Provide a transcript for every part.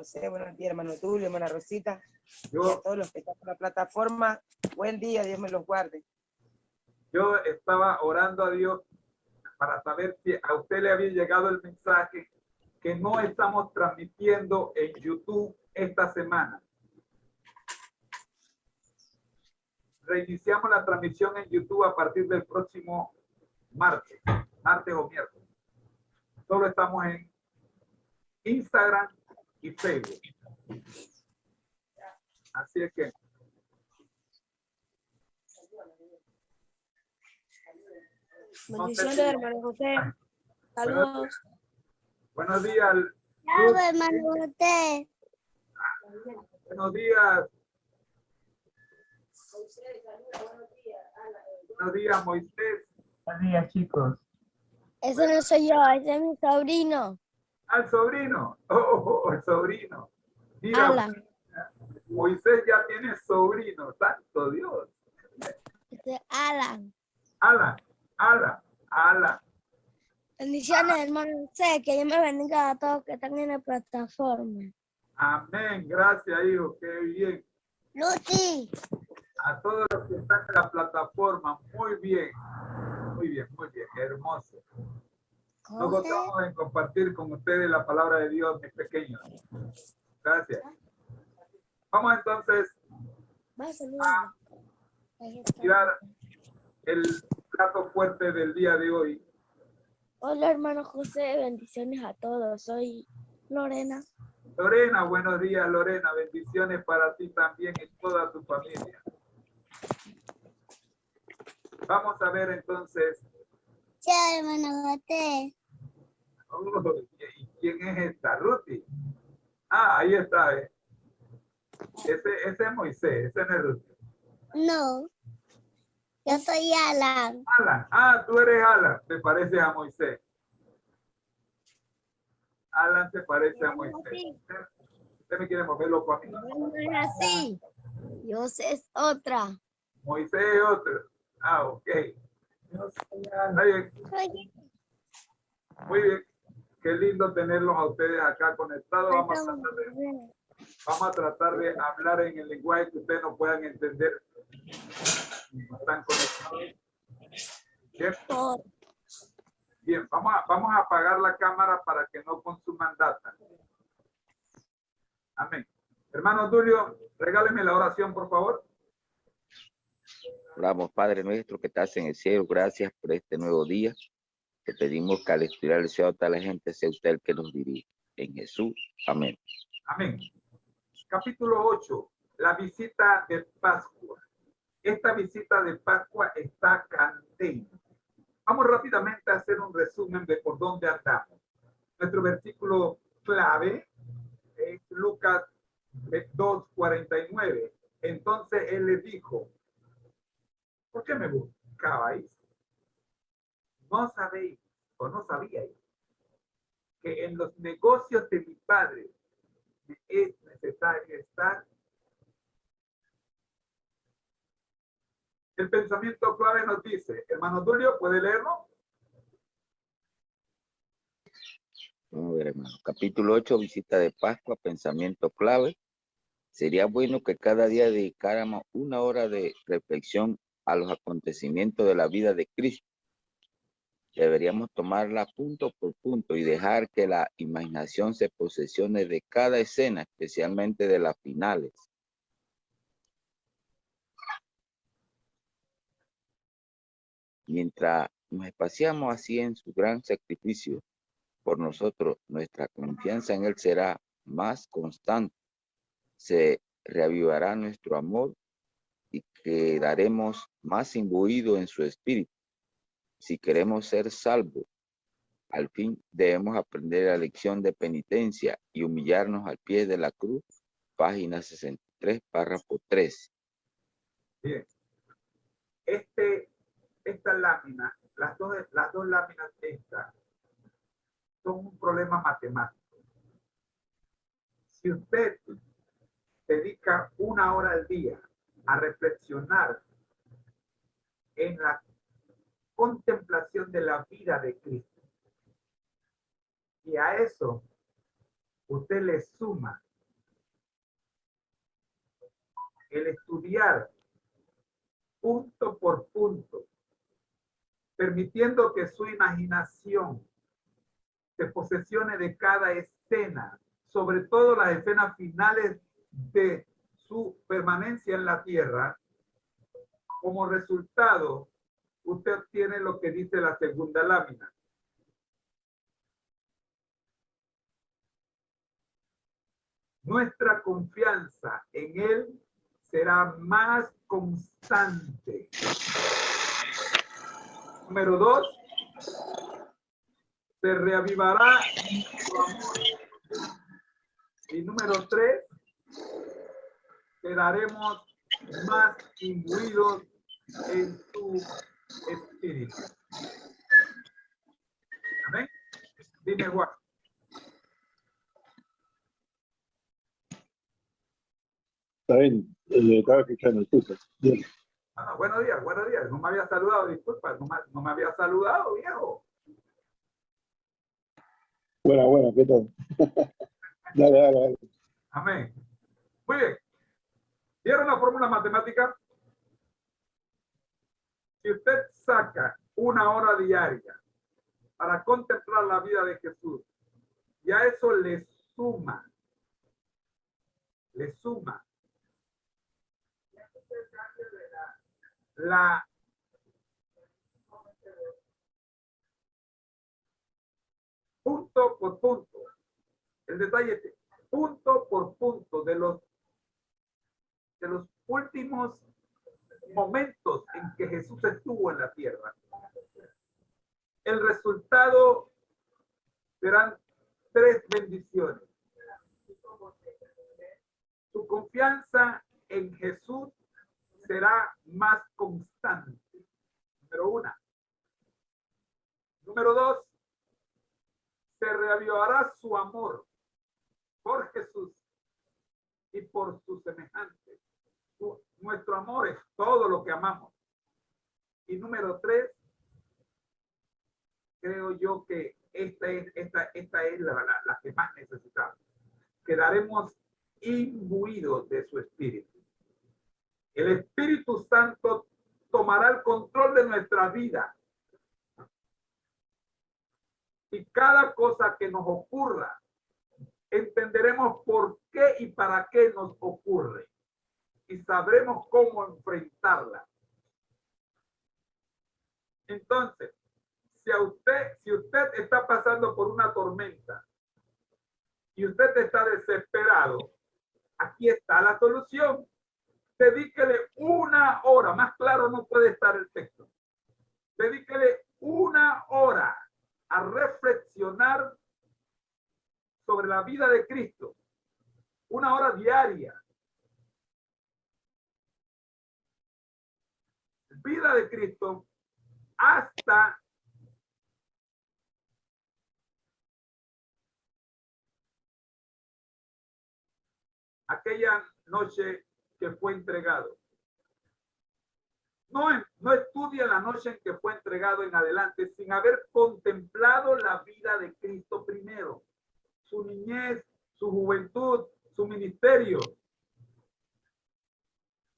José, buenos días, hermano Tulio, hermana Rosita, y a Yo, todos los que están en la plataforma. Buen día, Dios me los guarde. yo estaba orando a Dios para saber si a usted le había llegado el mensaje que no estamos transmitiendo en YouTube esta semana. Reiniciamos la transmisión en YouTube a partir del próximo martes o miércoles. Solo estamos en Instagram y Facebook. Así es que Bendiciones, hermano José. Saludos. buenos días. Saludos, hermano José. Buenos días. Buenos días, Moisés. Buenos días, chicos. Ese no soy yo, ese es mi sobrino. Al sobrino. Oh, el sobrino. Mira, Alan. Moisés ya tiene sobrino. Santo Dios. Ese es Alan. Alan. Bendiciones, hermano José, que Dios me bendiga a todos que están en la plataforma. Amén. Gracias, hijo. Qué bien. Lucy. A todos los que están en la plataforma. Muy bien. Muy bien. Hermoso. Nos gozamos en compartir con ustedes la palabra de Dios, mis pequeños. Gracias. Vamos entonces Va a saludar. tirar el plato fuerte del día de hoy. Hola, hermano José. Bendiciones a todos. Soy Lorena. Lorena, buenos días, Lorena. Bendiciones para ti también y toda tu familia. Vamos a ver entonces. Chao, hermano José. Oh, ¿y quién es esta? Ruti. Ah, ahí está. Ese es Moisés, ese no es Ruti. No, yo soy Alan. Alan. Ah, tú eres Alan. Te pareces a Moisés. Alan se parece a Moisés. Usted me quiere mover loco a mí. No es así. Dios es otra. Moisés es otro. Ah, ok. Está bien. Muy bien. Qué lindo tenerlos a ustedes acá conectados. Vamos a tratar de hablar en el lenguaje que ustedes no puedan entender. No están conectados. Bien. Bien, vamos a apagar la cámara para que no consuman data. Amén. Hermano Tulio, regáleme la oración, por favor. Oramos, Padre nuestro que estás en el cielo, gracias por este nuevo día. Te pedimos que al estudiar el cielo a toda la gente sea usted el que nos dirige. En Jesús, amén. Amén. Capítulo 8, la visita de Pascua. Esta visita de Pascua está candente. Vamos rápidamente a hacer un resumen de por dónde andamos. Nuestro versículo clave es Lucas 2:49. Entonces él le dijo, ¿por qué me buscabais? ¿No sabéis o no sabíais que en los negocios de mi padre me es necesario estar? El pensamiento clave nos dice, hermano Tulio, ¿puede leerlo? Vamos a ver, hermano. Capítulo 8, visita de Pascua, pensamiento clave. Sería bueno que cada día dedicáramos una hora de reflexión a los acontecimientos de la vida de Cristo. Deberíamos tomarla punto por punto y dejar que la imaginación se posesione de cada escena, especialmente de las finales. Mientras nos espaciamos así en su gran sacrificio por nosotros, nuestra confianza en Él será más constante. Se reavivará nuestro amor y quedaremos más imbuidos en su espíritu. Si queremos ser salvos, al fin debemos aprender la lección de penitencia y humillarnos al pie de la cruz. Página 63, párrafo 13. Bien. Esta lámina, las dos láminas estas, son un problema matemático. Si usted dedica una hora al día a reflexionar en la contemplación de la vida de Cristo, y a eso usted le suma el estudiar punto por punto, permitiendo que su imaginación se posesione de cada escena, sobre todo las escenas finales de su permanencia en la tierra, como resultado, usted obtiene lo que dice la segunda lámina. Nuestra confianza en Él será más constante. Número 2, se reavivará su amor. Y número 3, quedaremos más imbuidos en su espíritu. Amén. Dime, Juan. Está bien, estaba escuchando, disculpa. Bien. Buenos días, buenos días. No me había saludado, disculpa, no me había saludado, viejo. Buena, ¿qué tal? Dale. Amén. Muy bien. ¿Vieron la fórmula matemática? Si usted saca 1 hora diaria para contemplar la vida de Jesús, y a eso le suma la punto por punto. El detalle es punto por punto de los últimos momentos en que Jesús estuvo en la tierra. El resultado serán 3 bendiciones. Su confianza en Jesús será más constante. Número 1. Número 2, se reavivará su amor por Jesús y por sus semejantes. Nuestro amor es todo lo que amamos. Y número 3, creo yo que esta es la que más necesitamos. Quedaremos imbuidos de su espíritu. El Espíritu Santo tomará el control de nuestra vida. Y cada cosa que nos ocurra, entenderemos por qué y para qué nos ocurre. Y sabremos cómo enfrentarla. Entonces, si usted está pasando por una tormenta y usted está desesperado, aquí está la solución. Dedíquele 1 hora, más claro no puede estar el texto. Dedíquele 1 hora a reflexionar sobre la vida de Cristo. 1 hora diaria. Vida de Cristo hasta aquella noche que fue entregado. No estudia la noche en que fue entregado en adelante sin haber contemplado la vida de Cristo primero, su niñez, su juventud, su ministerio.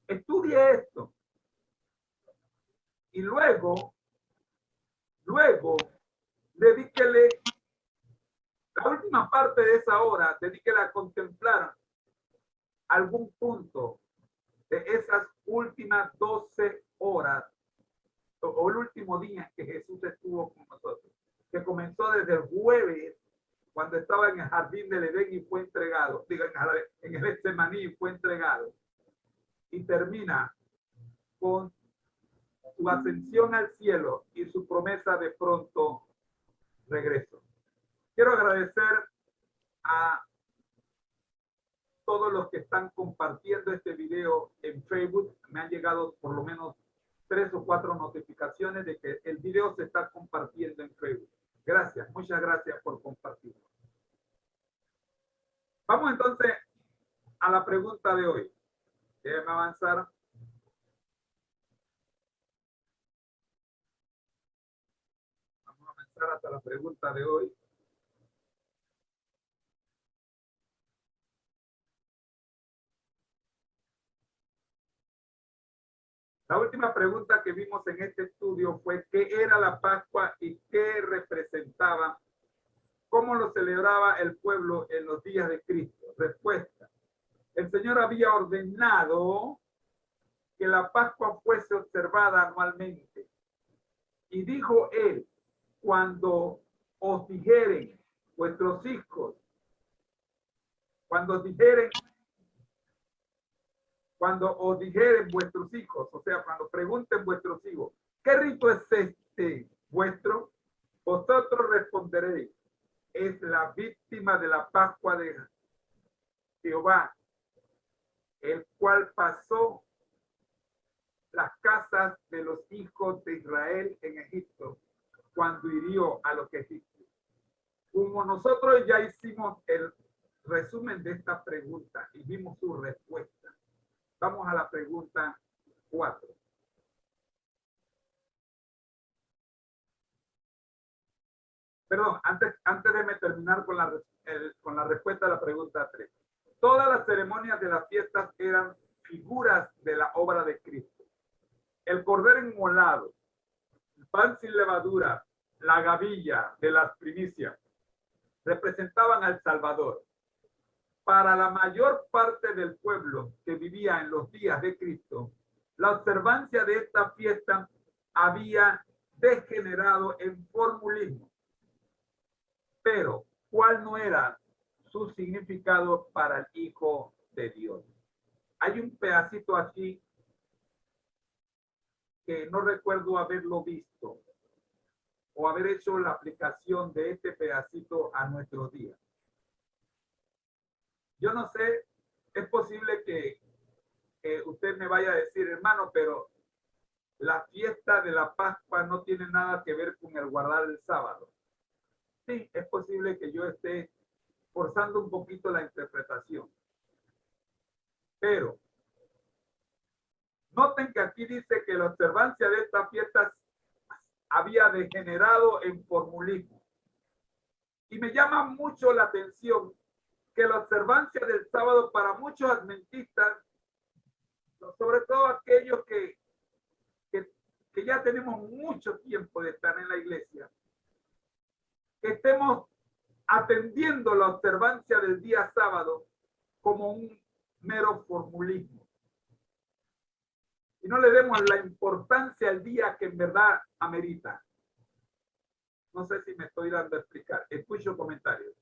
Estudie esto. Y luego, dedíquele la última parte de esa hora, dedíquela a contemplar algún punto de esas últimas 12 horas o el último día que Jesús estuvo con nosotros, que comenzó desde el jueves cuando estaba en el jardín del Edén y fue entregado, en el Getsemaní y fue entregado, y termina con su ascensión al cielo y su promesa de pronto regreso. Quiero agradecer a todos los que están compartiendo este video en Facebook. Me han llegado por lo menos 3 o 4 notificaciones de que el video se está compartiendo en Facebook. Gracias, muchas gracias por compartirlo. Vamos entonces a la pregunta de hoy. Déjenme avanzar. Vamos a avanzar hasta la pregunta de hoy. La última pregunta que vimos en este estudio fue ¿qué era la Pascua y qué representaba? ¿Cómo lo celebraba el pueblo en los días de Cristo? Respuesta. El Señor había ordenado que la Pascua fuese observada anualmente. Y dijo él, cuando os dijeren vuestros hijos, cuando os dijeren vuestros hijos, o sea, cuando pregunten vuestros hijos, ¿qué rito es este vuestro? Vosotros responderéis, es la víctima de la Pascua de Jehová, el cual pasó las casas de los hijos de Israel en Egipto, cuando hirió a los egipcios. Como nosotros ya hicimos el resumen de esta pregunta y vimos su respuesta, vamos a la pregunta 4. Perdón, antes de terminar con la respuesta a la pregunta 3. Todas las ceremonias de las fiestas eran figuras de la obra de Cristo. El cordero inmolado, el pan sin levadura, la gavilla de las primicias, representaban al Salvador. Para la mayor parte del pueblo que vivía en los días de Cristo, la observancia de esta fiesta había degenerado en formulismo. Pero, ¿cuál no era su significado para el Hijo de Dios? Hay un pedacito aquí que no recuerdo haberlo visto o haber hecho la aplicación de este pedacito a nuestros días. Yo no sé, es posible que usted me vaya a decir, hermano, pero la fiesta de la Pascua no tiene nada que ver con el guardar el sábado. Sí, es posible que yo esté forzando un poquito la interpretación. Pero noten que aquí dice que la observancia de estas fiestas había degenerado en formulismo. Y me llama mucho la atención que la observancia del sábado para muchos adventistas, sobre todo aquellos que ya tenemos mucho tiempo de estar en la iglesia, que estemos atendiendo la observancia del día sábado como un mero formulismo. Y no le demos la importancia al día que en verdad amerita. No sé si me estoy dando a explicar. Escucho comentarios.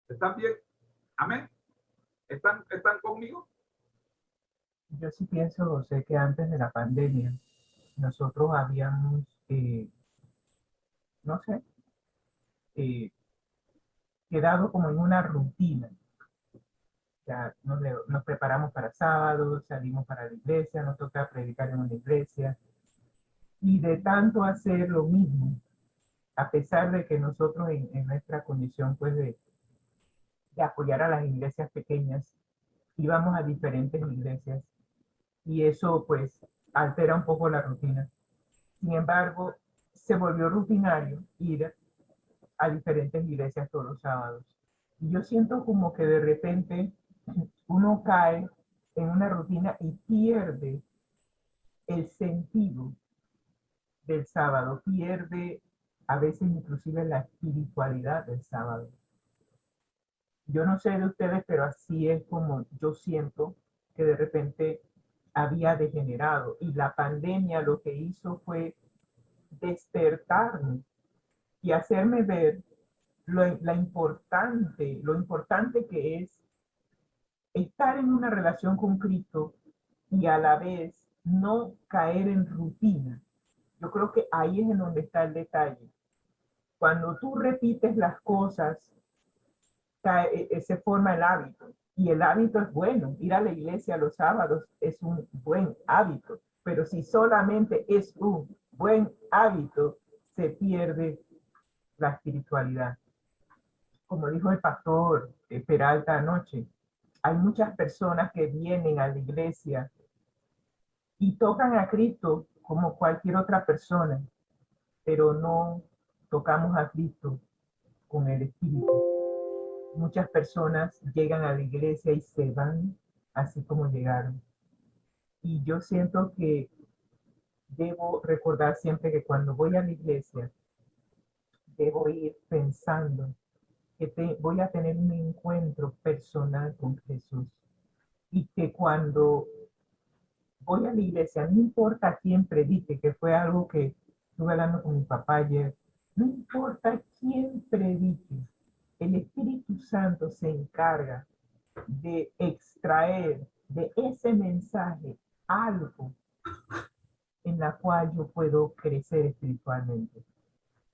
¿Están bien? ¿Amén? ¿Están conmigo? Yo sí pienso, José, que antes de la pandemia nosotros habíamos, no sé, quedado como en una rutina. Ya nos preparamos para sábado, salimos para la iglesia, nos toca predicar en una iglesia. Y de tanto hacer lo mismo, a pesar de que nosotros en nuestra condición pues de apoyar a las iglesias pequeñas, íbamos a diferentes iglesias y eso pues altera un poco la rutina. Sin embargo, se volvió rutinario ir a diferentes iglesias todos los sábados. Y yo siento como que de repente uno cae en una rutina y pierde el sentido del sábado, pierde a veces inclusive la espiritualidad del sábado. Yo no sé de ustedes, pero así es como yo siento que de repente había degenerado. Y la pandemia lo que hizo fue despertarme y hacerme ver lo importante que es estar en una relación con Cristo y a la vez no caer en rutina. Yo creo que ahí es en donde está el detalle. Cuando tú repites las cosas, se forma el hábito. Y el hábito es bueno. Ir a la iglesia los sábados es un buen hábito. Pero si solamente es un buen hábito, se pierde la espiritualidad. Como dijo el pastor Peralta anoche, hay muchas personas que vienen a la iglesia y tocan a Cristo como cualquier otra persona, pero no tocamos a Cristo con el Espíritu. Muchas personas llegan a la iglesia y se van así como llegaron. Y yo siento que debo recordar siempre que cuando voy a la iglesia, debo ir pensando que voy a tener un encuentro personal con Jesús. Y que cuando voy a la iglesia, no importa quién predique, que fue algo que estuve hablando con mi papá ayer, no importa quién predique, el Espíritu Santo se encarga de extraer de ese mensaje algo en la cual yo puedo crecer espiritualmente.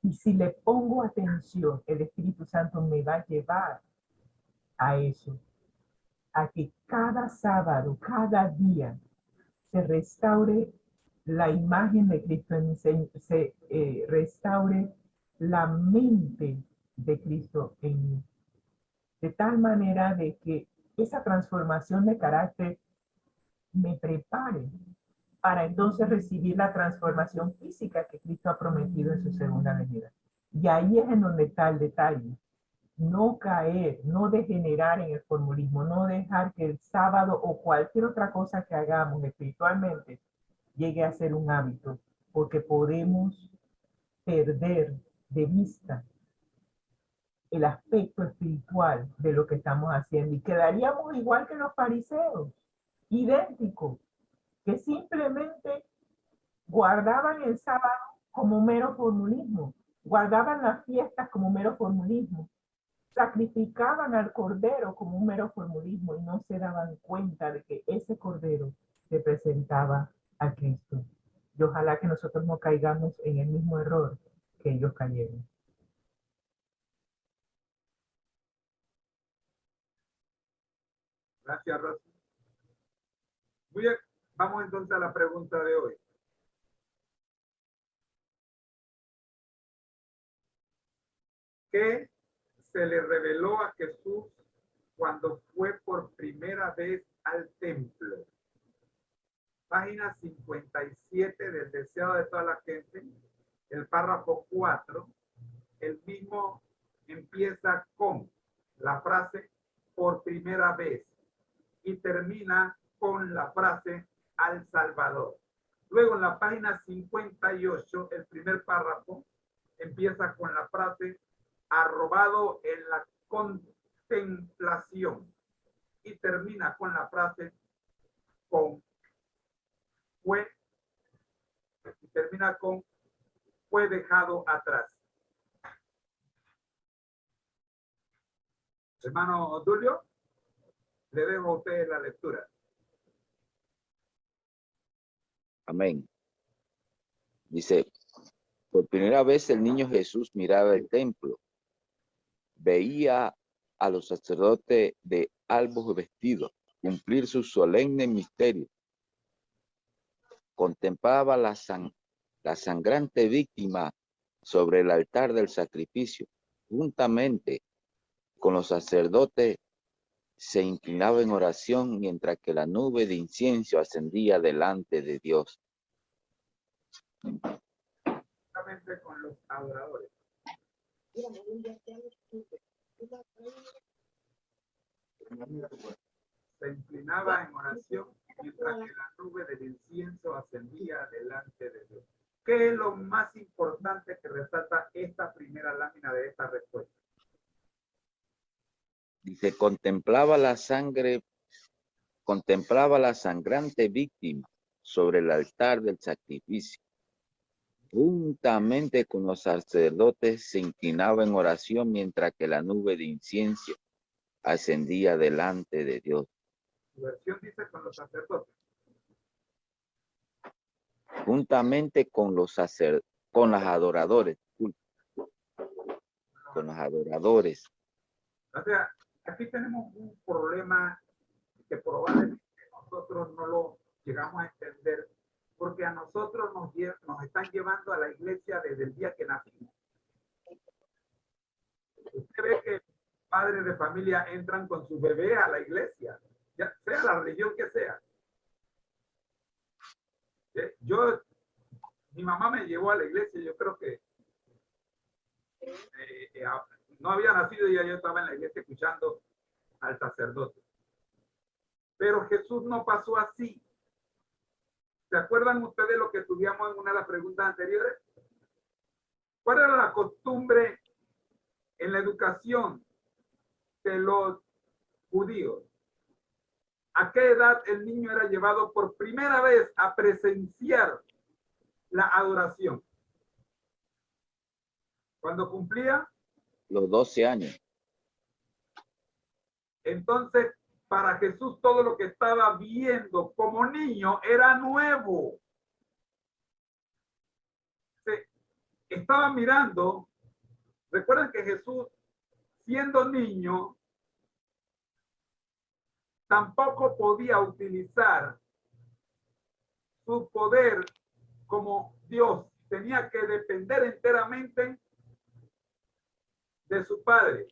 Y si le pongo atención, el Espíritu Santo me va a llevar a eso, a que cada sábado, cada día, se restaure la imagen de Cristo en mí, se restaure la mente de Cristo en mí. De tal manera de que esa transformación de carácter me prepare para entonces recibir la transformación física que Cristo ha prometido en su segunda venida. Y ahí es en donde está el detalle. No caer, no degenerar en el formulismo, no dejar que el sábado o cualquier otra cosa que hagamos espiritualmente llegue a ser un hábito, porque podemos perder de vista el aspecto espiritual de lo que estamos haciendo y quedaríamos igual que los fariseos, idénticos, que simplemente guardaban el sábado como mero formulismo, guardaban las fiestas como mero formulismo, sacrificaban al cordero como un mero formulismo y no se daban cuenta de que ese cordero representaba a Cristo. Y ojalá que nosotros no caigamos en el mismo error que ellos cayeron. Gracias, Rosy. Muy bien, vamos entonces a la pregunta de hoy. ¿Qué se le reveló a Jesús cuando fue por primera vez al templo? Página 57 del Deseado de toda la gente, el párrafo 4, el mismo empieza con la frase por primera vez y termina con la frase al Salvador. Luego en la página 58, el primer párrafo empieza con la frase arrobado en la contemplación y termina con la frase con fue y termina con fue dejado atrás. Hermano Tulio, le dejo a usted la lectura. Amén. Dice, por primera vez el niño Jesús miraba el templo, veía a los sacerdotes de albos vestidos cumplir su solemne misterio, contemplaba la sangrante víctima sobre el altar del sacrificio, juntamente con los sacerdotes se inclinaba en oración mientras que la nube de incienso ascendía delante de Dios. Juntamente con los adoradores. Se inclinaba en oración mientras que la nube del incienso ascendía delante de Dios. ¿Qué es lo más importante que resalta esta primera lámina de esta respuesta? Dice, contemplaba la sangrante víctima sobre el altar del sacrificio. Juntamente con los sacerdotes se inclinaba en oración mientras que la nube de incienso ascendía delante de Dios. Su versión dice con los sacerdotes. Juntamente con los adoradores. Con los adoradores. O sea, aquí tenemos un problema que probablemente nosotros no lo llegamos a entender, porque a nosotros nos están llevando a la iglesia desde el día que nacimos. Usted ve que padres de familia entran con su bebé a la iglesia, ya sea la religión que sea. Mi mamá me llevó a la iglesia, yo creo que no había nacido y ya yo estaba en la iglesia escuchando al sacerdote. Pero Jesús no pasó así. ¿Se acuerdan ustedes lo que estudiamos en una de las preguntas anteriores? ¿Cuál era la costumbre en la educación de los judíos? ¿A qué edad el niño era llevado por primera vez a presenciar la adoración? Cuando cumplía los 12 años. Entonces, para Jesús todo lo que estaba viendo como niño era nuevo. Estaba mirando, recuerden que Jesús, siendo niño, tampoco podía utilizar su poder como Dios. Tenía que depender enteramente de su Padre.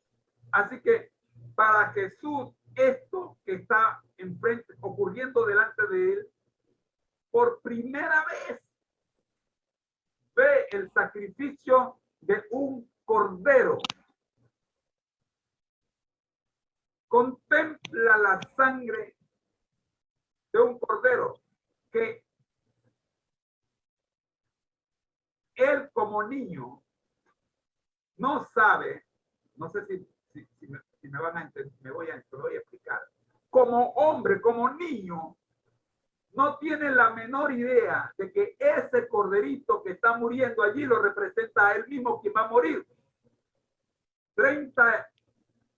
Así que para Jesús, esto que está enfrente, ocurriendo delante de él, por primera vez ve el sacrificio de un cordero. Contempla la sangre de un cordero que él como niño no sabe, no sé si me van a entender, me voy a explicar. Como hombre, como niño, no tiene la menor idea de que ese corderito que está muriendo allí lo representa a él mismo quien va a morir. 30,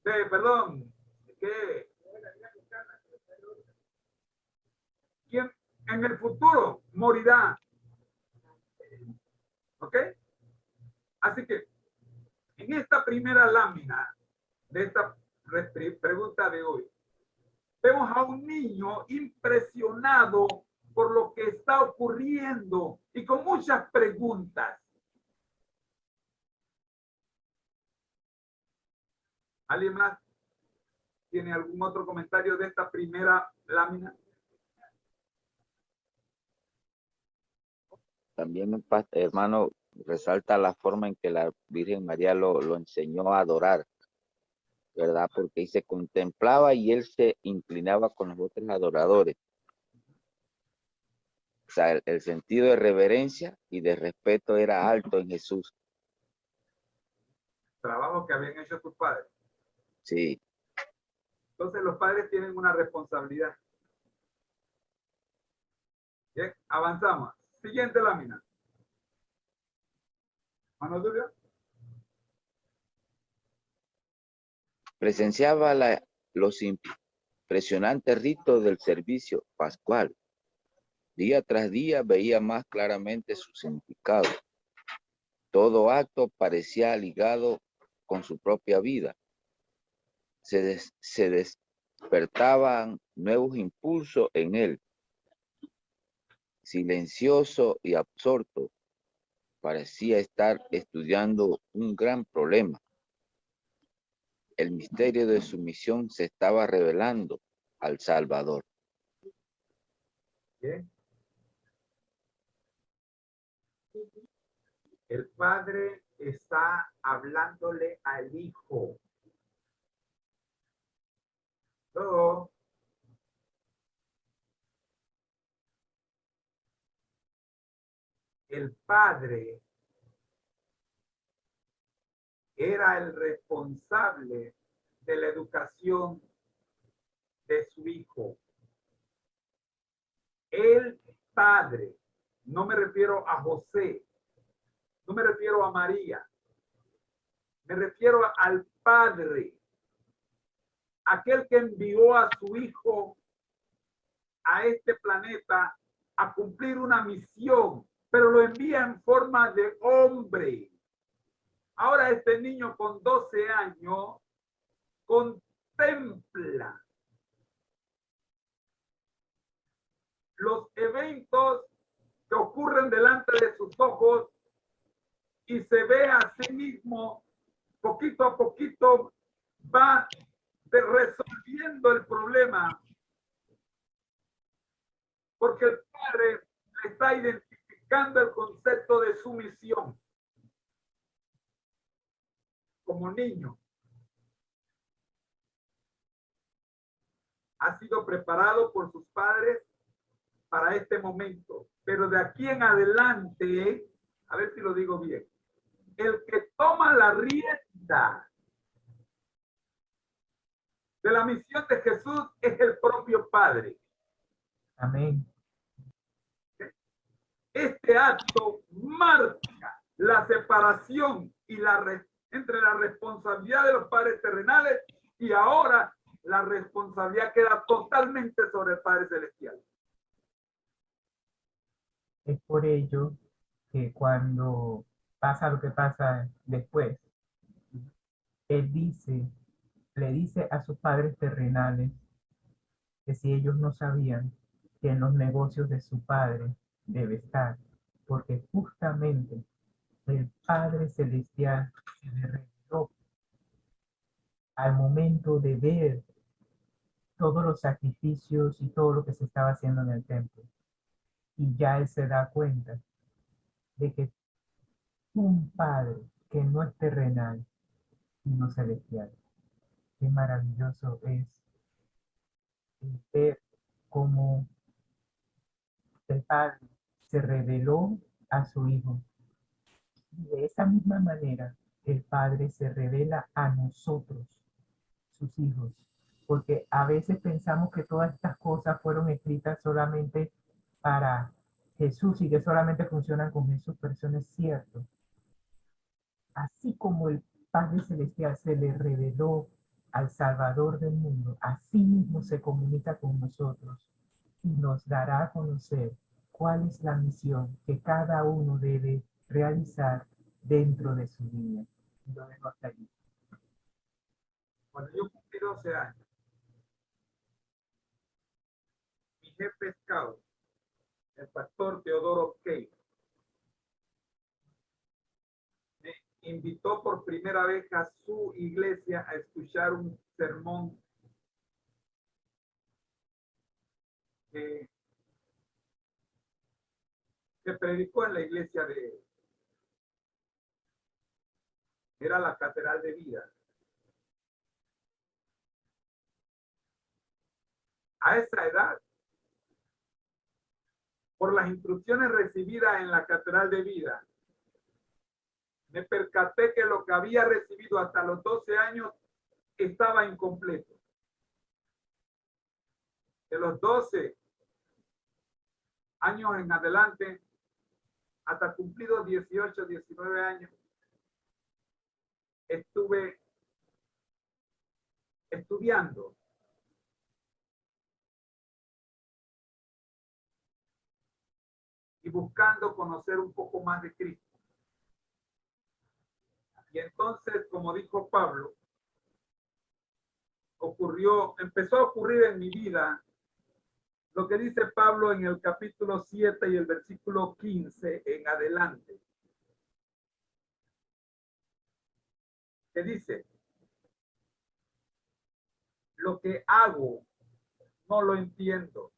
perdón, que quien en el futuro morirá. ¿Ok? Así que en esta primera lámina de esta pregunta de hoy, vemos a un niño impresionado por lo que está ocurriendo y con muchas preguntas. ¿Alguien más tiene algún otro comentario de esta primera lámina? También, hermano, resalta la forma en que la Virgen María lo enseñó a adorar, ¿verdad? Porque se contemplaba y él se inclinaba con los otros adoradores. O sea, el sentido de reverencia y de respeto era alto en Jesús. Trabajo que habían hecho sus padres. Sí. Entonces los padres tienen una responsabilidad. Bien, avanzamos. Siguiente lámina. Mano Julia. Presenciaba los impresionantes ritos del servicio pascual. Día tras día veía más claramente su significado. Todo acto parecía ligado con su propia vida. Se despertaban nuevos impulsos en él. Silencioso y absorto, parecía estar estudiando un gran problema. El misterio de su misión se estaba revelando al Salvador. Bien. El padre está hablándole al hijo. Todo. El padre era el responsable de la educación de su hijo. El padre, no me refiero a José, no me refiero a María, me refiero al padre, aquel que envió a su hijo a este planeta a cumplir una misión, pero lo envía en forma de hombre. Ahora este niño con 12 años contempla los eventos que ocurren delante de sus ojos y se ve a sí mismo, poquito a poquito va resolviendo el problema, porque el padre está identificando el concepto de su misión. como niño. Ha sido preparado por sus padres para este momento. Pero de aquí en adelante, a ver si lo digo bien, el que toma la rienda de la misión de Jesús es el propio Padre. Amén. Este acto marca la separación y entre la responsabilidad de los padres terrenales y ahora la responsabilidad queda totalmente sobre el Padre Celestial. Es por ello que cuando pasa lo que pasa después, Él le dice a sus padres terrenales que si ellos no sabían que en los negocios de su Padre debe estar, porque justamente el Padre Celestial se le reveló al momento de ver todos los sacrificios y todo lo que se estaba haciendo en el templo. Y ya Él se da cuenta de que un Padre que no es terrenal, sino celestial. Qué maravilloso es ver cómo el Padre se reveló a su Hijo. Y de esa misma manera, el Padre se revela a nosotros, sus hijos. Porque a veces pensamos que todas estas cosas fueron escritas solamente para Jesús y que solamente funcionan con Jesús, pero eso no es cierto. Así como el Padre Celestial se le reveló al Salvador del mundo, así mismo se comunica con nosotros y nos dará a conocer cuál es la misión que cada uno debe realizar dentro de su vida. Y lo dejo hasta allí. Cuando yo cumplí 12 años, mi jefe scout, el pastor Teodoro Key, me invitó por primera vez a su iglesia a escuchar un sermón que se predicó en la iglesia era la Catedral de Vida. A esa edad, por las instrucciones recibidas en la Catedral de Vida, me percaté que lo que había recibido hasta los 12 años estaba incompleto. De los 12 años en adelante, hasta cumplidos 18, 19 años, estuve estudiando y buscando conocer un poco más de Cristo. Y entonces, como dijo Pablo, empezó a ocurrir en mi vida lo que dice Pablo en el capítulo 7 y el versículo 15 en adelante. Que dice, lo que hago no lo entiendo,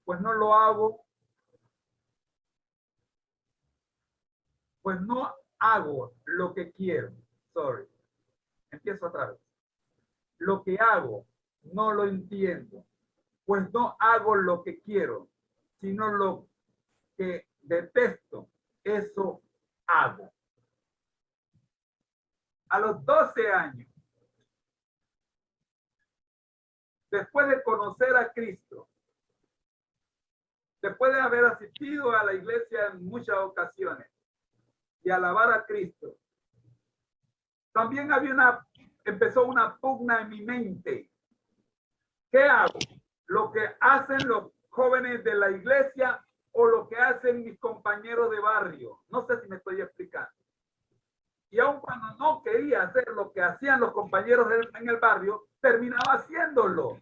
pues no lo hago, pues no hago lo que quiero. Empiezo otra vez. Lo que hago no lo entiendo, pues no hago lo que quiero, sino lo que detesto, eso hago. A los 12 años, después de conocer a Cristo, después de haber asistido a la iglesia en muchas ocasiones y alabar a Cristo, también empezó una pugna en mi mente. ¿Qué hago? ¿Lo que hacen los jóvenes de la iglesia o lo que hacen mis compañeros de barrio? No sé si me estoy explicando. Y aun cuando no quería hacer lo que hacían los compañeros en el barrio, terminaba haciéndolo.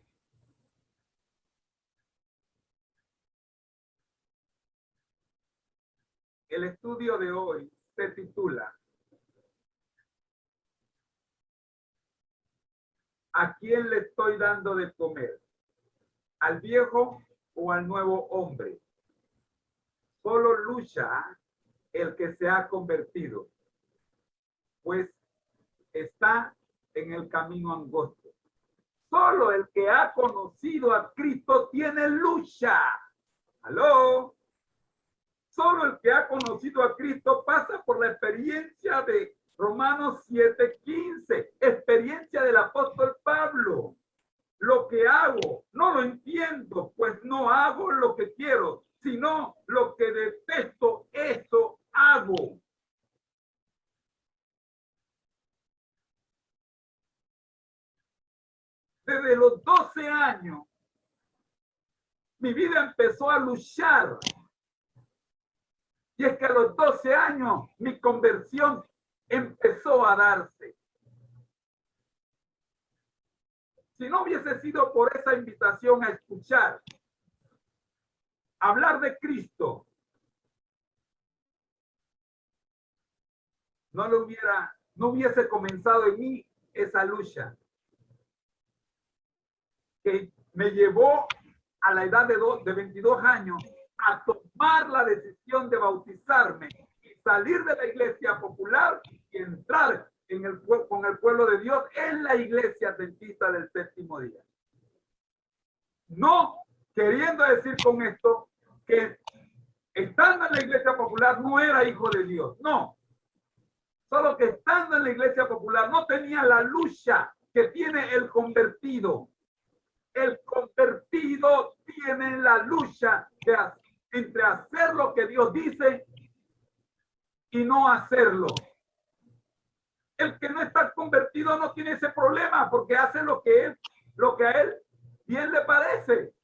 El estudio de hoy se titula ¿a quién le estoy dando de comer? ¿Al viejo o al nuevo hombre? Solo lucha el que se ha convertido, pues está en el camino angosto. Solo el que ha conocido a Cristo tiene lucha. ¿Aló? Solo el que ha conocido a Cristo pasa por la experiencia de Romanos 7:15, experiencia del apóstol Pablo. Lo que hago, no lo entiendo, pues no hago lo que quiero, sino lo que detesto, eso hago. Desde los 12 años, mi vida empezó a luchar. Y es que a los 12 años, mi conversión empezó a darse. Si no hubiese sido por esa invitación a escuchar, hablar de Cristo, no hubiese comenzado en mí esa lucha que me llevó a la edad de 22 años a tomar la decisión de bautizarme y salir de la iglesia popular y entrar con el pueblo de Dios en la iglesia adventista del séptimo día. No queriendo decir con esto que estando en la iglesia popular no era hijo de Dios, no. Solo que estando en la iglesia popular no tenía la lucha que tiene el convertido. El convertido tiene la lucha entre hacer lo que Dios dice y no hacerlo. El que no está convertido no tiene ese problema porque hace lo que a él bien le parece.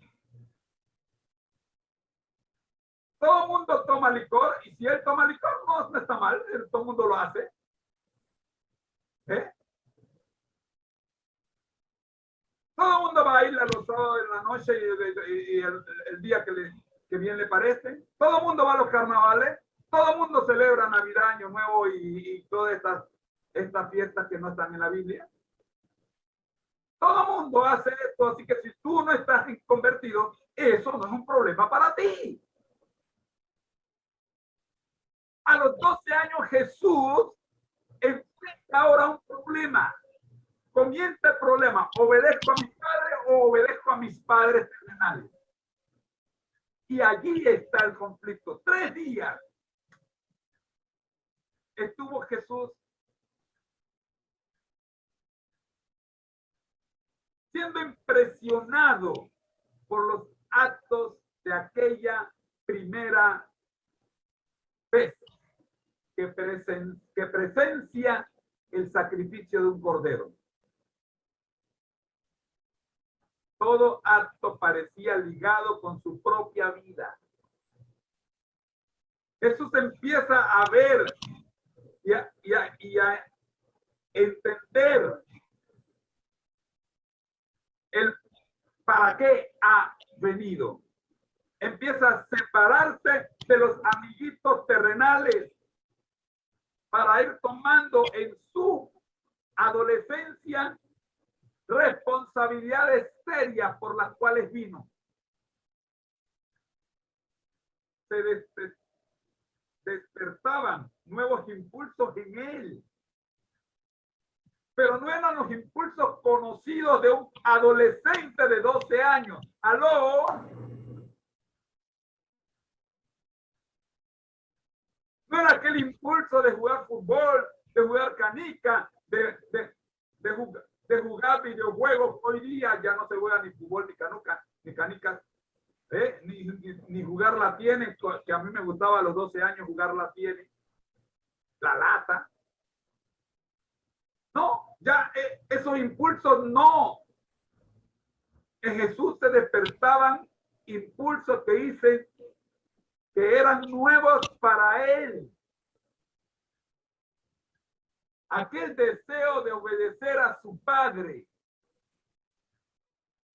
Todo el mundo toma licor y si él toma licor no está mal, todo el mundo lo hace. Todo el mundo baila los sábados en la noche y el día que bien le parece. Todo el mundo va a los carnavales. Todo el mundo celebra Navidad, Año Nuevo y todas estas fiestas que no están en la Biblia. Todo el mundo hace esto, así que si tú no estás convertido, eso no es un problema para ti. A los 12 años Jesús enfrenta ahora un problema. Comienza el problema, ¿obedezco a mis padres o obedezco a mis padres terrenales? Y allí está el conflicto. 3 días estuvo Jesús siendo impresionado por los actos de aquella primera vez que presencia el sacrificio de un cordero. Todo acto parecía ligado con su propia vida. Jesús empieza a ver y a entender el para qué ha venido. Empieza a separarse de los amiguitos terrenales para ir tomando en su adolescencia responsabilidades serias por las cuales vino. Se despertaban nuevos impulsos en él, pero no eran los impulsos conocidos de un adolescente de 12 años. ¿Aló? No era aquel impulso de jugar fútbol, de jugar canica, de jugar videojuegos. Hoy día ya no se juega ni fútbol, ni canicas, ni jugar la tiene, que a mí me gustaba a los 12 años jugar la tiene, la lata. No, ya esos impulsos no. En Jesús se despertaban impulsos que dicen que eran nuevos para él. Aquel deseo de obedecer a su padre,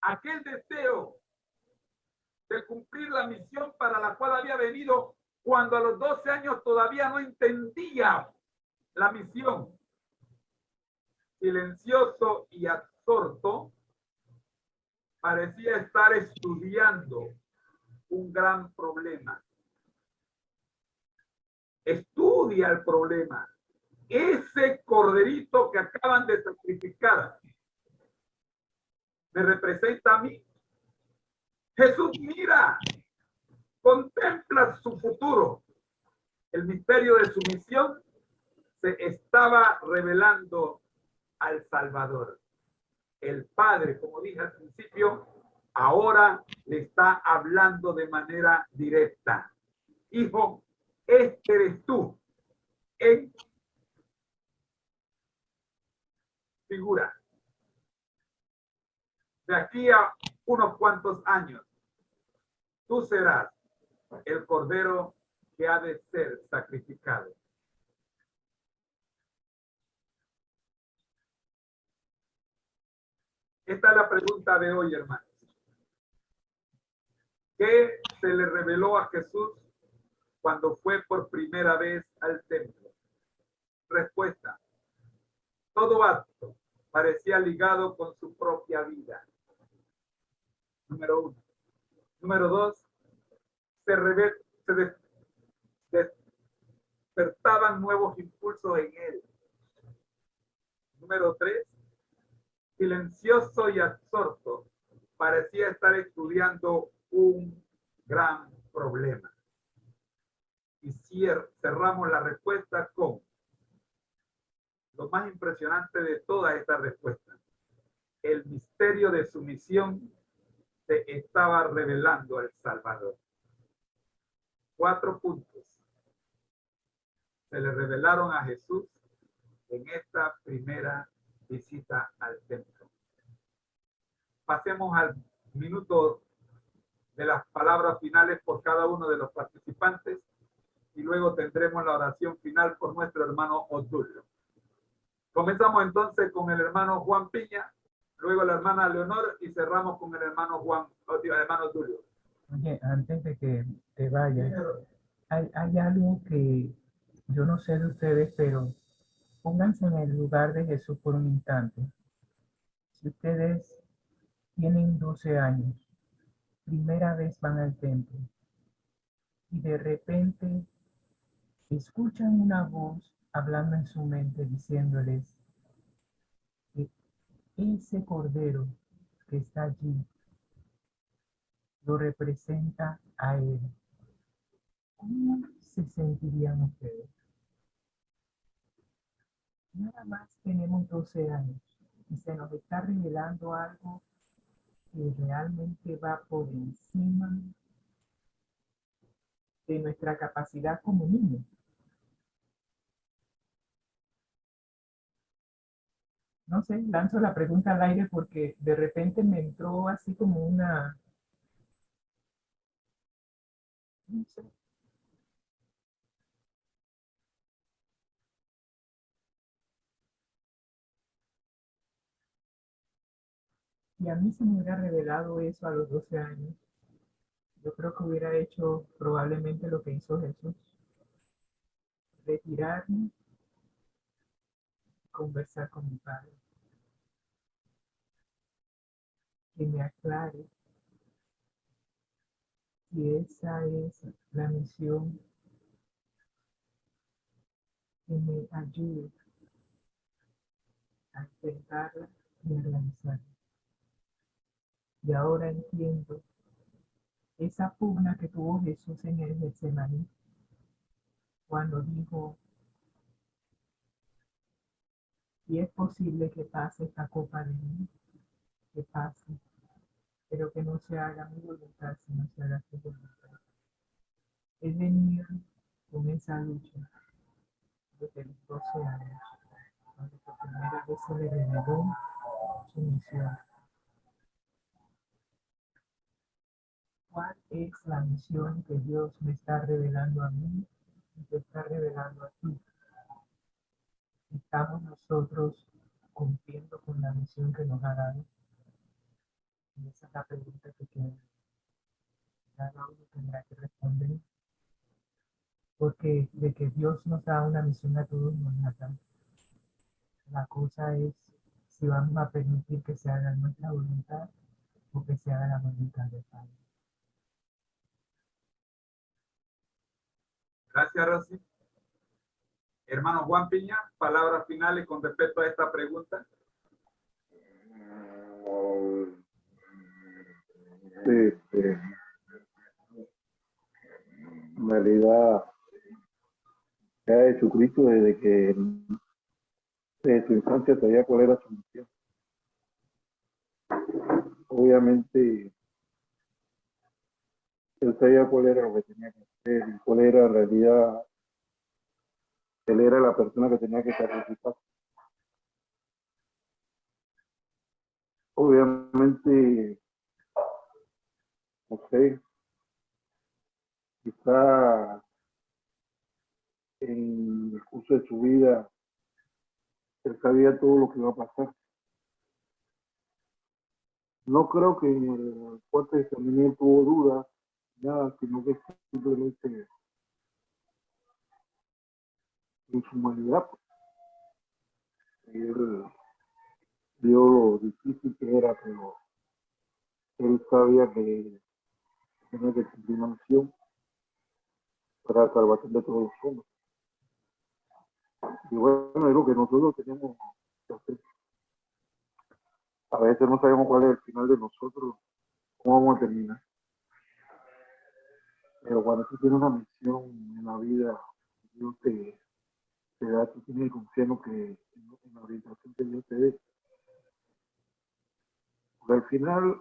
aquel deseo de cumplir la misión para la cual había venido cuando a los 12 años todavía no entendía la misión. Silencioso y absorto, parecía estar estudiando un gran problema. Estudia el problema ese corderito que acaban de sacrificar me representa a mí. Jesús mira, contempla su futuro. El misterio de su misión se estaba revelando al Salvador. El Padre, como dije al principio, ahora le está hablando de manera directa. Hijo, este eres tú en figura. De aquí a unos cuantos años, tú serás el cordero que ha de ser sacrificado. Esta es la pregunta de hoy, hermanos. ¿Qué se le reveló a Jesús cuando fue por primera vez al templo? Respuesta. Todo acto parecía ligado con su propia vida. Número 1. Número 2. Se despertaban nuevos impulsos en él. Número 3. Silencioso y absorto, parecía estar estudiando un gran problema. Y cerramos la respuesta con lo más impresionante de toda esta respuesta. El misterio de su misión se estaba revelando al Salvador. 4 puntos se le revelaron a Jesús en esta primera visita al templo. Pasemos al minuto de las palabras finales por cada uno de los participantes y luego tendremos la oración final por nuestro hermano Odulio. Comenzamos entonces con el hermano Juan Piña, luego la hermana Leonor y cerramos con el hermano hermano Odulio. Oye, antes de que te vayas, hay algo que yo no sé de ustedes, pero pónganse en el lugar de Jesús por un instante. Si ustedes tienen 12 años, primera vez van al templo y de repente escuchan una voz hablando en su mente diciéndoles que ese cordero que está allí lo representa a él. ¿Cómo se sentirían ustedes? Nada más tenemos 12 años y se nos está revelando algo que realmente va por encima de nuestra capacidad como niños. No sé, lanzo la pregunta al aire porque de repente me entró así como una... No sé. Y a mí se me hubiera revelado eso a los 12 años. Yo creo que hubiera hecho probablemente lo que hizo Jesús. Retirarme, conversar con mi Padre. Que me aclare si esa es la misión, que me ayude a intentarla y a realizarla. Y ahora entiendo esa pugna que tuvo Jesús en el Getsemaní, cuando dijo, si es posible que pase esta copa de mí, que pase, pero que no se haga mi voluntad, sino se haga tu voluntad. Es venir con esa lucha desde los 12 años, cuando por primera vez se le reveló su misión. ¿Cuál es la misión que Dios me está revelando a mí y te está revelando a ti? ¿Estamos nosotros cumpliendo con la misión que nos ha dado? Y esa es la pregunta que cada uno tendrá que responder. Porque de que Dios nos da una misión a todos nos la da. La cosa es si vamos a permitir que se haga nuestra voluntad o que se haga la voluntad del Padre. Gracias, Rosy. Hermano Juan Piña, palabras finales con respecto a esta pregunta. Sí, en realidad, ya Jesucristo desde su infancia sabía cuál era su misión. Obviamente, él sabía cuál era lo que tenía que hacer y cuál era en realidad, él era la persona que tenía que sacrificar. Obviamente, no sé, quizá en el curso de su vida, él sabía todo lo que iba a pasar. No creo que en el cuarto de examen tuvo dudas, nada, sino que simplemente en su humanidad, pues, él vio lo difícil que era, pero él sabía que tenía que cumplir una misión para la salvación de todos los hombres. Y bueno, es lo que nosotros tenemos que hacer. A veces no sabemos cuál es el final de nosotros, cómo vamos a terminar. Pero cuando tú tienes una misión en la vida, Dios te da, tú tienes que confiar en la orientación que Dios te dé. Porque al final,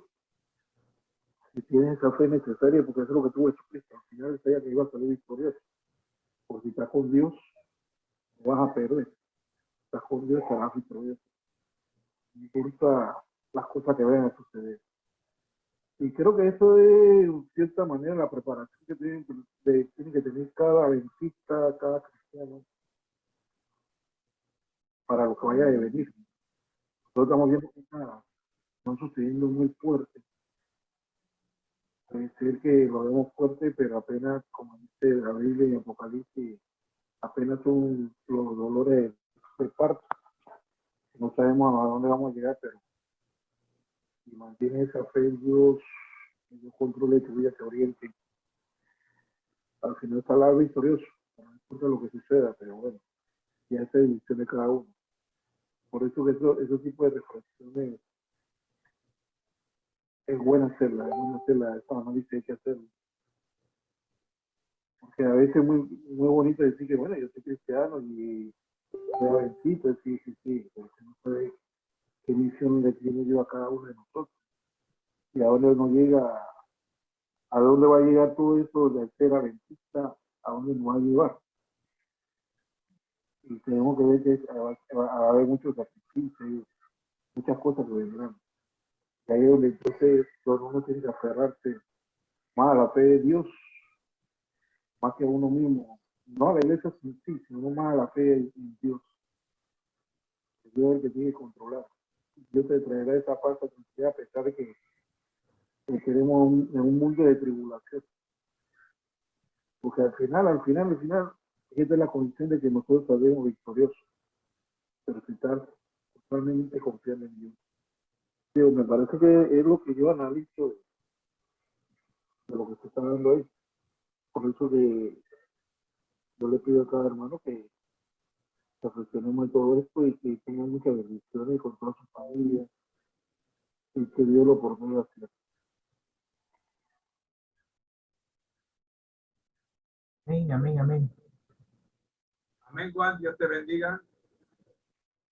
si tienes esa fe necesaria, porque eso es lo que tuvo Jesucristo, al final él sabía que iba a salir victorioso. Porque si estás con Dios, no vas a perder. Si estás con Dios, estarás victorioso. No importa las cosas que vayan a suceder. Y creo que eso es, en cierta manera, la preparación que tiene que tener cada adventista, cada cristiano, para lo que vaya a venir. Nosotros estamos viendo que están sucediendo muy fuerte. Puede ser que lo vemos fuerte, pero apenas, como dice la Biblia y Apocalipsis, apenas son los dolores de parto. No sabemos a dónde vamos a llegar, pero si mantienes esa fe en Dios, que Dios controle tu vida, te oriente, al final saldrás victorioso. No importa lo que suceda, pero bueno, ya esa es decisión de cada uno. Por eso que esos tipos de reflexiones es bueno hacerla, esa no dice hay que hacerlo. Porque a veces es muy bonito decir que, bueno, yo soy cristiano y soy adventista, sí, porque no sabe qué misión le tiene yo a cada uno de nosotros. Y a dónde nos llega, a dónde va a llegar todo eso de ser adventista, a dónde nos va a llevar. Y tenemos que ver que va a haber muchos sacrificios, muchas cosas que vendrán. Y ahí es donde entonces uno tiene que aferrarse más a la fe de Dios, más que a uno mismo. No a la iglesia sin sí, sino más a la fe en Dios. Dios es el que tiene que controlar. Dios te traerá esa falsa tranquilidad a pesar de que queremos en un mundo de tribulación. Porque al final, esta es la condición de que nosotros saldremos victoriosos. Pero si estás totalmente confiando en Dios. Dios, me parece que es lo que yo analizo de lo que se está dando ahí. Por eso que yo le pido a cada hermano que reflexionemos en todo esto y que tengan muchas bendiciones con toda su familia y que Dios lo por medio hacer. Amén, amén, amén. Amén, Juan, Dios te bendiga.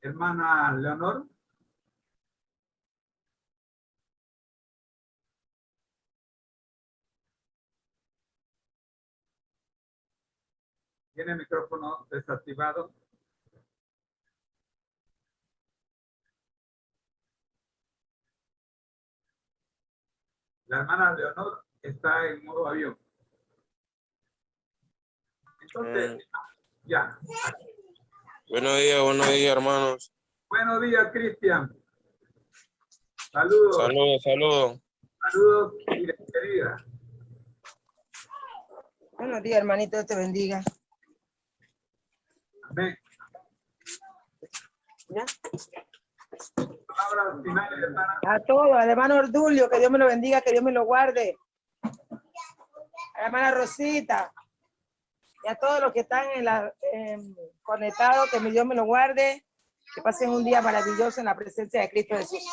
Hermana Leonor. Tiene el micrófono desactivado. La hermana Leonor está en modo avión. Entonces, ya. Buenos días, hermanos. Buenos días, Cristian. Saludos. Saludos. Saludos, querida. Buenos días, hermanito, Dios te bendiga. Amén. ¿Ya? Palabras finales, hermana. A todos, al hermano Ordulio, que Dios me lo bendiga, que Dios me lo guarde. A la hermana Rosita. Y a todos los que están conectados, que Dios me lo guarde. Que pasen un día maravilloso en la presencia de Cristo Jesús.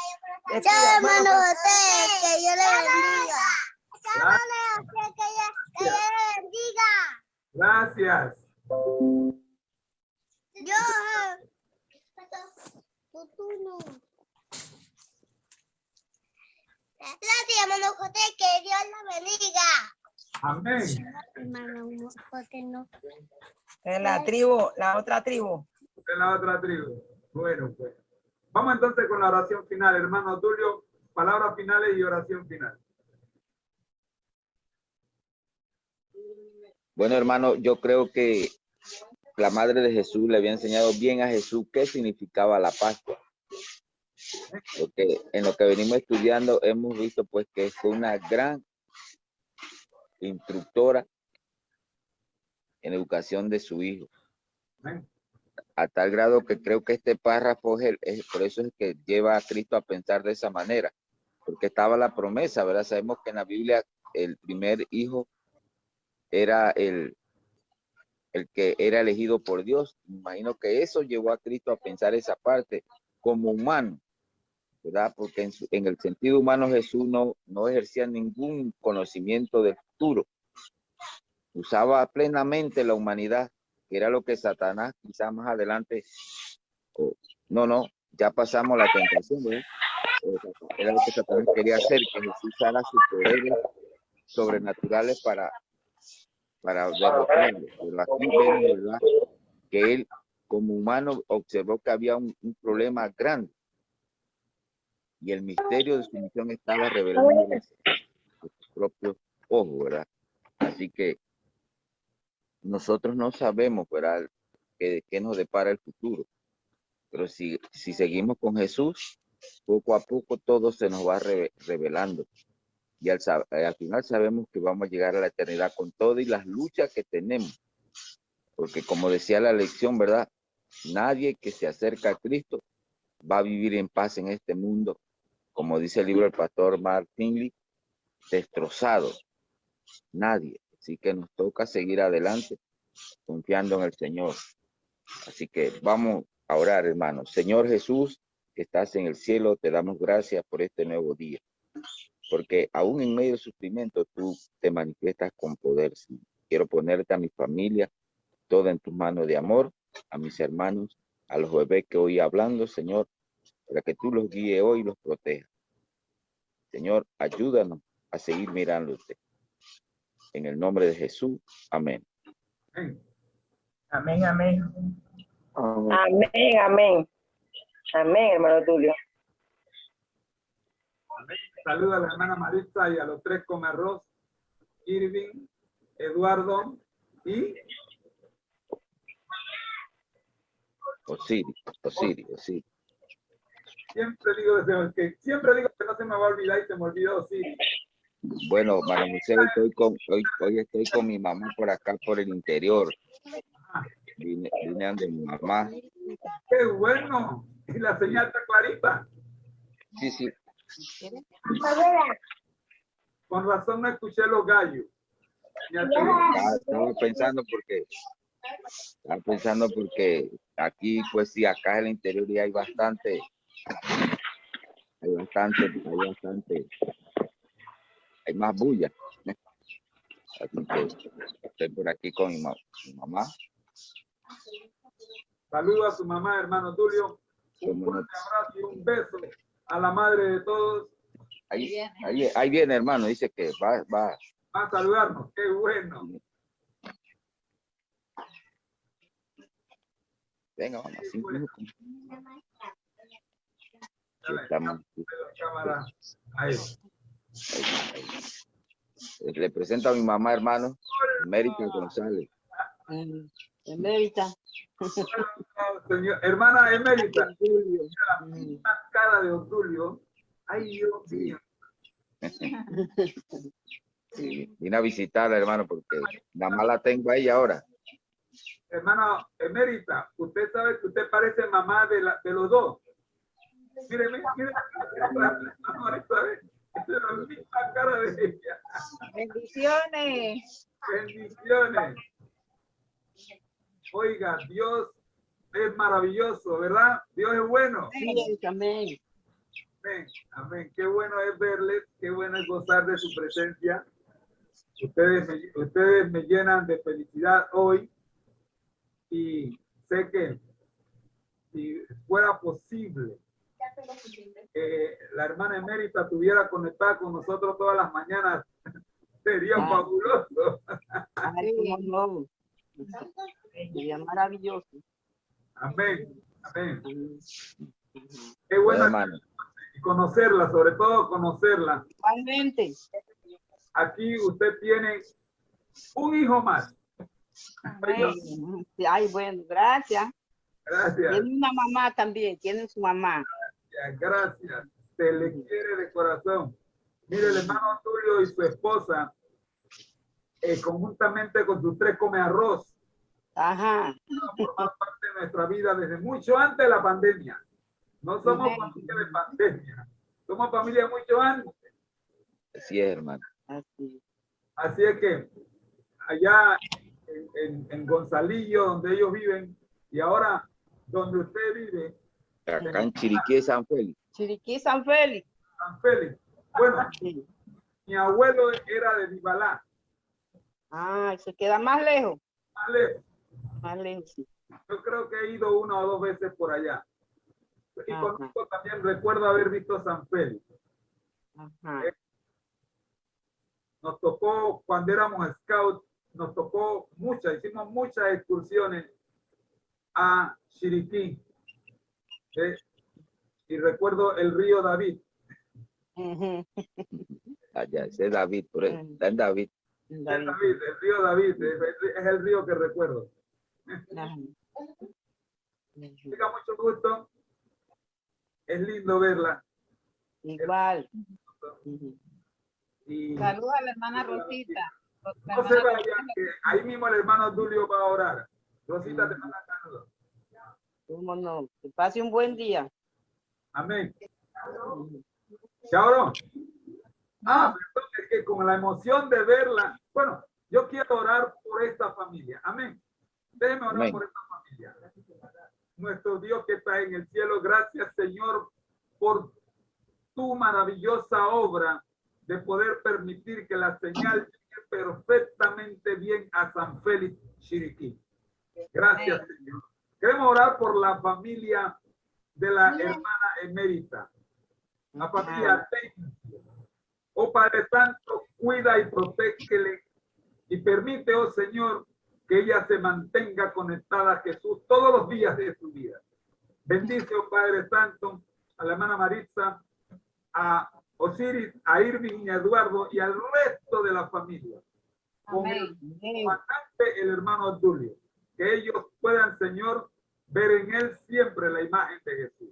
Chao, hermano José, que Dios le bendiga. Chao, Gracias. hermano José, que Dios le bendiga. Gracias. Yo. Tú no. Gracias, hermano José, que Dios le bendiga. Amén. Hermano José, no. En la tribu, la otra tribu. En la otra tribu. Bueno, pues. Vamos entonces con la oración final, hermano Tulio. Palabras finales y oración final. Bueno, hermano, yo creo que la madre de Jesús le había enseñado bien a Jesús qué significaba la Pascua. Porque en lo que venimos estudiando hemos visto pues que fue una gran instructora en educación de su hijo. Amén. A tal grado que creo que este párrafo por eso es que lleva a Cristo a pensar de esa manera, porque estaba la promesa, ¿verdad? Sabemos que en la Biblia el primer hijo era el que era elegido por Dios. Me imagino que eso llevó a Cristo a pensar esa parte como humano, ¿verdad? Porque en el sentido humano Jesús no ejercía ningún conocimiento del futuro. Usaba plenamente la humanidad, que era lo que Satanás quizás más adelante, ya pasamos la tentación, ¿verdad? Era lo que Satanás quería hacer, que Jesús usara sus poderes sobrenaturales para derrotarlo. Pero aquí vemos, ¿verdad?, que él como humano observó que había un problema grande y el misterio de su misión estaba revelando a sus propios ojos, ¿verdad? Así que nosotros no sabemos, ¿verdad?, qué nos depara el futuro, pero si seguimos con Jesús, poco a poco todo se nos va revelando. Y al final sabemos que vamos a llegar a la eternidad con todo y las luchas que tenemos. Porque como decía la lección, ¿verdad? Nadie que se acerca a Cristo va a vivir en paz en este mundo. Como dice el libro del pastor Mark Finley, destrozado. Nadie. Así que nos toca seguir adelante confiando en el Señor. Así que vamos a orar, hermanos. Señor Jesús, que estás en el cielo, te damos gracias por este nuevo día. Porque aún en medio del sufrimiento tú te manifiestas con poder. Señor. Quiero ponerte a mi familia toda en tus manos de amor, a mis hermanos, a los bebés que hoy hablando, Señor, para que tú los guíes hoy y los protejas. Señor, ayúdanos a seguir mirándote. En el nombre de Jesús, amén. Amén. Amén, amén. Amén. Amén, amén. Amén, hermano Tulio. Saluda a la hermana Maritza y a los tres come arroz, Irving, Eduardo y Osiris. siempre digo que no se me va a olvidar y se me olvidó Osiris. Bueno, María José, hoy estoy con mi mamá por acá, por el interior. Vine de mi mamá. ¡Qué bueno! Y la señal está clarita. Sí. Con razón no escuché los gallos. Estaba pensando porque aquí, pues sí, acá en el interior ya hay bastante, hay más bulla. Así que estoy por aquí con mi mamá. Saluda a su mamá, hermano Tulio. Un fuerte abrazo y un beso a la madre de todos. Ahí viene, hermano, dice que va. Va a saludarnos. ¡Qué bueno! Venga, vamos, 5 minutos. Cámara. Ahí. Le presento a mi mamá, hermano, América González. Emérita. Señor, hermana Emérita, la misma cara de Otulio. Ay, Dios mío. Sí, vine a visitarla, hermano, porque nada más la tengo ahí ahora. Hermana Emérita, usted sabe que usted parece mamá de los dos. Mire, es la misma cara de ella. Bendiciones. Bendiciones. Oiga, Dios es maravilloso, ¿verdad? Dios es bueno. Sí, amén. Amén, amén. Qué bueno es verles, qué bueno es gozar de su presencia. Ustedes me llenan de felicidad hoy y sé que si fuera posible que la hermana emérita estuviera conectada con nosotros todas las mañanas, sería fabuloso. Ay, cómo no. Sería maravilloso. Amén, amén. Amén. Qué bueno hermano. conocerla, sobre todo conocerla. Igualmente. Aquí usted tiene un hijo más. Ay, bueno, gracias. Gracias. Tiene una mamá también, tiene su mamá. Gracias. Se le quiere de corazón. Mire, el hermano Tulio y su esposa, conjuntamente con sus 3 come arroz, Ajá. formar parte de nuestra vida desde mucho antes de la pandemia. No somos familia de pandemia, somos familia mucho antes. Así es, hermano. Así. Así es que allá en Gonzalillo, donde ellos viven, y ahora donde usted vive, Acá en Chiriquí, San Félix. Chiriquí, San Félix. San Félix. Bueno, Sí. mi abuelo era de Vivalá. Ah, se queda más lejos. Más lejos. Más lejos, sí. Yo creo que he ido 1 o 2 veces por allá. Y Ajá. conmigo también recuerdo haber visto San Félix. Ajá. Nos tocó, cuando éramos scouts, nos tocó hicimos muchas excursiones a Chiriquí. Y recuerdo el río David. Ujú. Allá, ese es David, por eso. Está en David. El río David, es el río que recuerdo. Ajá. Tenga mucho gusto. Es lindo verla. Igual. Ujú. Y Saludos a la hermana Rosita. no se vaya, que ahí mismo el hermano Tulio va a orar. Rosita, te manda saludos. ¿Cómo no? Que pase un buen día. Amén. Ujú. Perdón, es que con la emoción de verla, bueno, yo quiero orar por esta familia. Amén. Déjeme orar por esta familia. Nuestro Dios que está en el cielo, gracias, Señor, por tu maravillosa obra de poder permitir que la señal llegue perfectamente bien a San Félix, Chiriquí. Gracias, Señor. Queremos orar por la familia de la hermana emérita, la familia Tencio. Oh Padre Santo, cuida y protégele y permite, oh Señor, que ella se mantenga conectada a Jesús todos los días de su vida. Bendice, oh Padre Santo, a la hermana Maritza, a Osiris, a Irving y a Eduardo y al resto de la familia. Con el comandante, el hermano Tulio. Que ellos puedan, Señor, ver en él siempre la imagen de Jesús.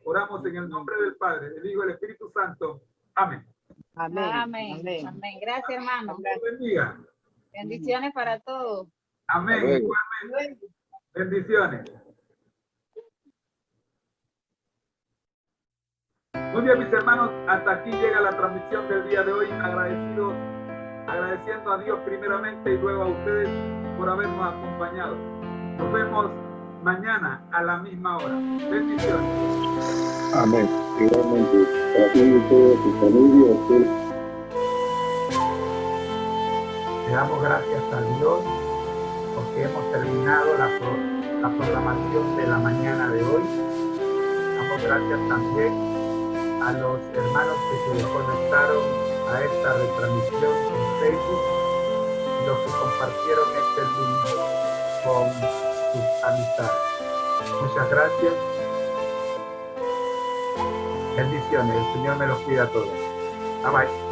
Oramos en el nombre del Padre, del Hijo y del Espíritu Santo. Amén. Amén. Amén. Amén. Amén. Gracias, hermano. Dios bendiga. Bendiciones para todos. Amén. Hasta luego. Igualmente. Bendiciones. Muy bien, mis hermanos, hasta aquí llega la transmisión del día de hoy. Agradeciendo a Dios primeramente y luego a ustedes por habernos acompañado. Nos vemos mañana a la misma hora. Bendiciones. Amén. Igualmente. Para ti y toda tu familia. Le damos gracias a Dios porque hemos terminado la programación de la mañana de hoy. Damos gracias también a los hermanos que se conectaron a esta retransmisión en Facebook y los que compartieron este link con sus amistades. Muchas gracias. Bendiciones. El Señor me los cuida a todos. Bye bye.